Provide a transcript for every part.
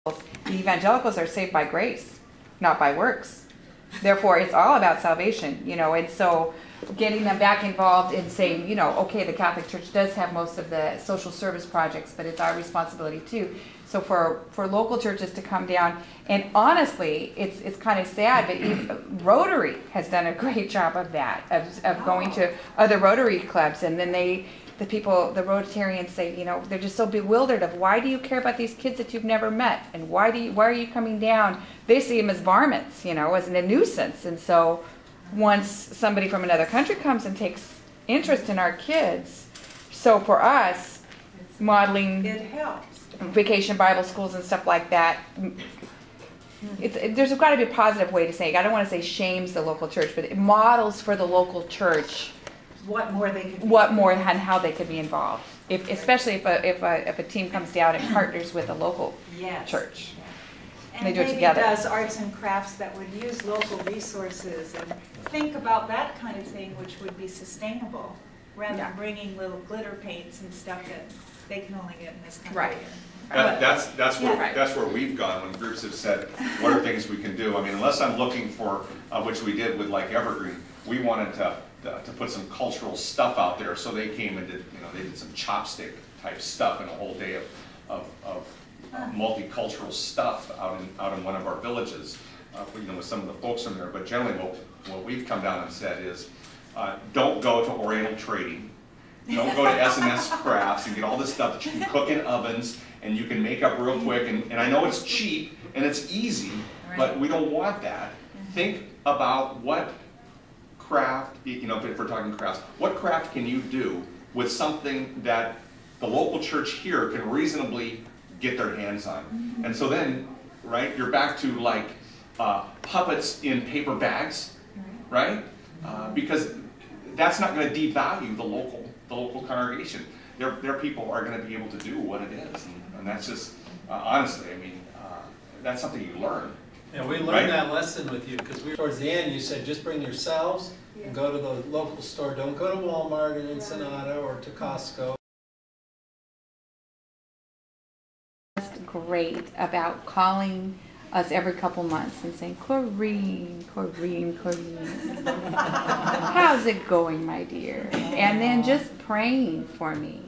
The evangelicals are saved by grace, not by works. Therefore, it's all about salvation, you know, and so getting them back involved in saying, you know, okay, the Catholic Church does have most of the social service projects, but it's our responsibility too. So for local churches to come down, and honestly, it's kind of sad, but even Rotary has done a great job of that, of going to other Rotary clubs, and then the Rotarians say, you know, they're just so bewildered of why do you care about these kids that you've never met, and why are you coming down? They see them as varmints, you know, as a nuisance, and so once somebody from another country comes and takes interest in our kids, so for us, modeling it helps. Vacation Bible schools and stuff like that, there's got to be a positive way to say it. I don't want to say shames the local church, but it models for the local church what more they can do. What more and how they could be involved, especially if a team comes down and partners with a local church. And they do it maybe together. Does arts and crafts that would use local resources and think about that kind of thing, which would be sustainable, rather than bringing little glitter paints and stuff that they can only get in this country. Right. That's where we've gone when groups have said, what are things we can do? I mean, unless I'm looking for, which we did with like Evergreen, we wanted to put some cultural stuff out there, so they came and did, you know, they did some chopstick type stuff and a whole day of multicultural stuff out in one of our villages, you know, with some of the folks from there. But generally, what we've come down and said is, don't go to Oriental Trading. Don't go to S&S Crafts and get all this stuff that you can cook in ovens and you can make up real quick. And I know it's cheap and it's easy, but we don't want that. Think about what craft, you know, if we're talking crafts, what craft can you do with something that the local church here can reasonably get their hands on? And so then, right, you're back to like puppets in paper bags, right? Because that's not going to devalue the local congregation. Their people are going to be able to do what it is, and that's just honestly, I mean, that's something you learn. Yeah, we learned that lesson with you, because towards the end you said just bring yourselves and go to the local store. Don't go to Walmart in Ensenada or to Costco. Great about calling us every couple months and saying, Corrine, how's it going, my dear? And then just praying for me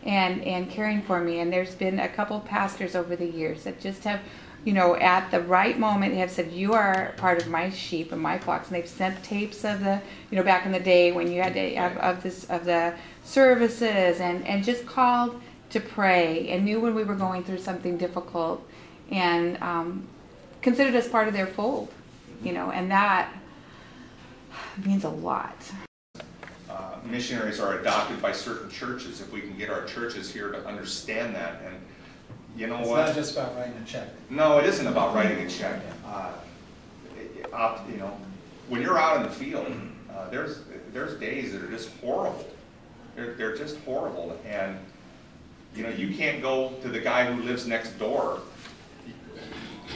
and caring for me. And there's been a couple of pastors over the years that just have, you know, at the right moment have said, you are part of my sheep and my flocks. And they've sent tapes of the, you know, back in the day when you had to of the services, and just called to pray and knew when we were going through something difficult, and considered us part of their fold, you know, and that means a lot. Missionaries are adopted by certain churches. If we can get our churches here to understand that, and you know what? It's not just about writing a check. No, it isn't about writing a check. You know, when you're out in the field, there's days that are just horrible. They're just horrible, and you know, you can't go to the guy who lives next door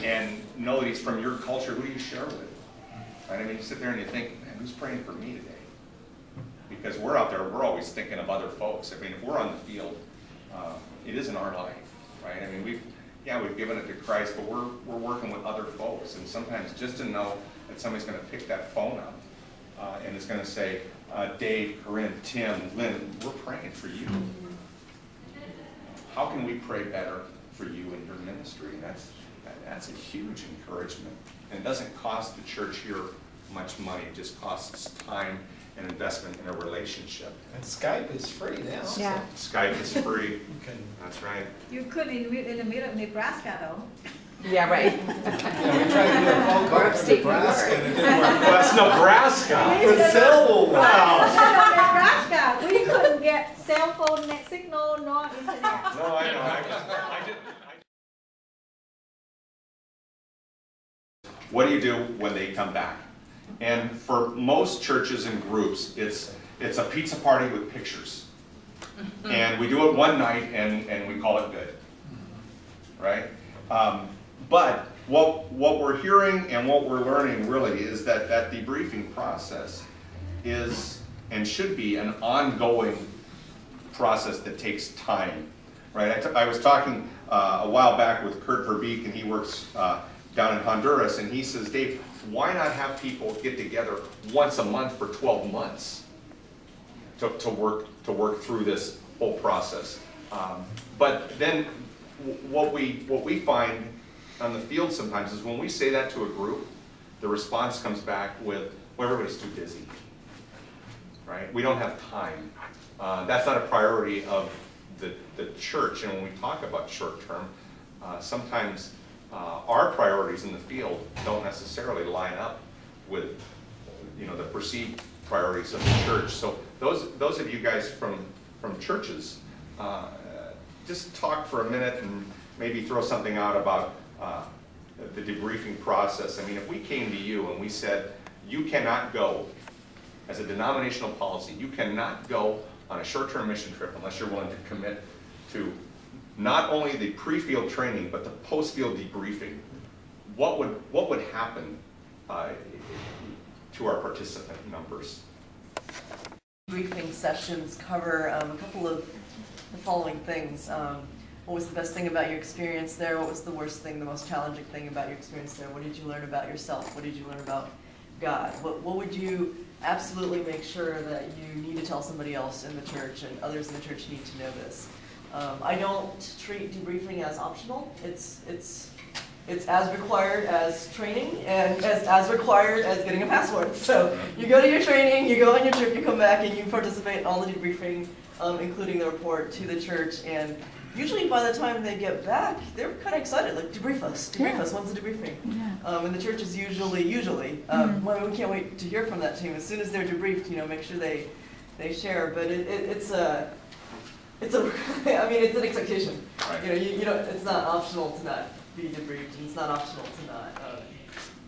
and know that he's from your culture. Who do you share with? Right? I mean, you sit there and you think, man, who's praying for me today? Because we're out there, we're always thinking of other folks. I mean, if we're on the field, it isn't our life, right? I mean, we've given it to Christ, but we're working with other folks, and sometimes just to know that somebody's going to pick that phone up and it's going to say, Dave, Corinne, Tim, Lynn, we're praying for you. How can we pray better for you in your ministry? That's a huge encouragement. And it doesn't cost the church here much money. It just costs time and investment in a relationship. And Skype is free now. Yeah. Skype is free. That's right. You could in the middle of Nebraska, though. Yeah, right. Yeah, we tried to do a phone call from Nebraska and it didn't work. Well, that's Nebraska. For cell. Nebraska. We couldn't get cell phone signal nor internet. No, I know. I did. What do you do when they come back? And for most churches and groups, it's a pizza party with pictures. And we do it one night and we call it good. Right? But what we're hearing and what we're learning really is that debriefing process is and should be an ongoing process that takes time. Right? I was talking a while back with Kurt Verbeek, and he works down in Honduras, and he says, Dave, why not have people get together once a month for 12 months to work through this whole process? But then what we find on the field sometimes is when we say that to a group, the response comes back with, well, everybody's too busy, right? We don't have time. That's not a priority of the church. And when we talk about short term, sometimes our priorities in the field don't necessarily line up with, you know, the perceived priorities of the church. So those of you guys from churches, just talk for a minute and maybe throw something out about the debriefing process. I mean, if we came to you and we said, you cannot go, as a denominational policy, you cannot go on a short-term mission trip unless you're willing to commit to not only the pre-field training, but the post-field debriefing, what would happen to our participant numbers? Briefing sessions cover a couple of the following things. What was the best thing about your experience there? What was the worst thing, the most challenging thing about your experience there? What did you learn about yourself? What did you learn about God? What would you absolutely make sure that you need to tell somebody else in the church, and others in the church need to know this? I don't treat debriefing as optional. It's as required as training, and as required as getting a passport. So you go to your training, you go on your trip, you come back, and you participate in all the debriefing, including the report to the church. And usually by the time they get back, they're kind of excited, like, debrief us, when's the debriefing? Yeah. And the church is usually, well, we can't wait to hear from that team. As soon as they're debriefed, you know, make sure they share. But it's I mean, it's an expectation. Right. You know, it's not optional to not be debriefed, and it's not optional to not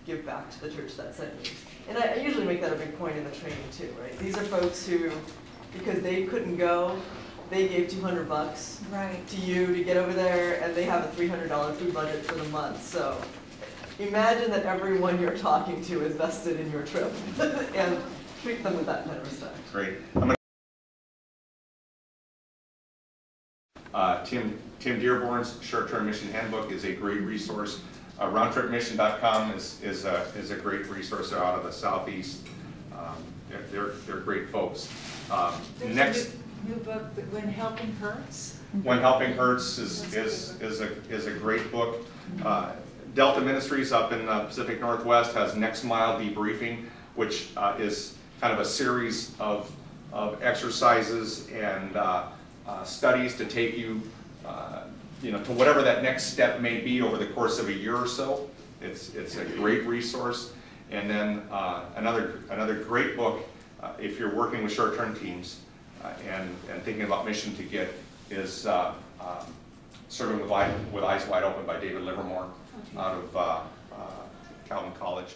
give back to the church that sent you. And I usually make that a big point in the training too, right? These are folks who, because they couldn't go, they gave $200 to you to get over there, and they have a $300 food budget for the month. So imagine that everyone you're talking to is vested in your trip, and treat them with that kind of respect. Great. Tim Dearborn's Short-Term Mission Handbook is a great resource. Roundtripmission.com is a great resource. They're out of the Southeast. They're great folks. Next. New book, When Helping Hurts. When Helping Hurts is a great book. Delta Ministries up in the Pacific Northwest has Next Mile Debriefing, which is kind of a series of exercises and studies to take you, you know, to whatever that next step may be over the course of a year or so. It's a great resource. And then another great book, if you're working with short-term teams and thinking about mission to get, is Serving with Eyes Wide Open by David Livermore out of Calvin College.